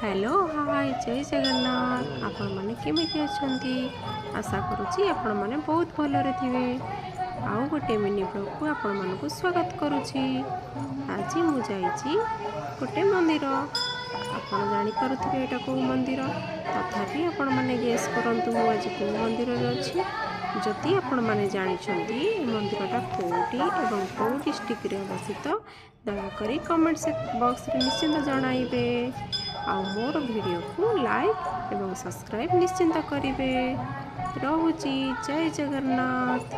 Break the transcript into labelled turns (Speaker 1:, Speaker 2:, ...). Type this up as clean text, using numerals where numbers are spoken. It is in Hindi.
Speaker 1: हेलो हाय जय जगन्नाथ आपण मैंने केमिति अछंती आशा करुच्ची आपण मैंने बहुत भलरे थिबे। आउ गोटे मिनी ब्लॉग को आपण मानक स्वागत करुच्ची। आज मु जाइछि गोटे मंदिर आपण जानि पारुथिबे एटा को मंदिर तथापि आपण माने गेस करंतु मु आज को मंदिर रे अछि। जदि आपण माने जानिछंती ए मंदिरटा कोउटी एवं कोउ डिस्ट्रिक्ट रे अवस्थित दयाकरी कमेंट बॉक्स रे निश्चिंत जणाइबे। आ मोर वीडियो को लाइक एवं सब्सक्राइब निश्चिंत करिवे। रहुची जय जगन्नाथ।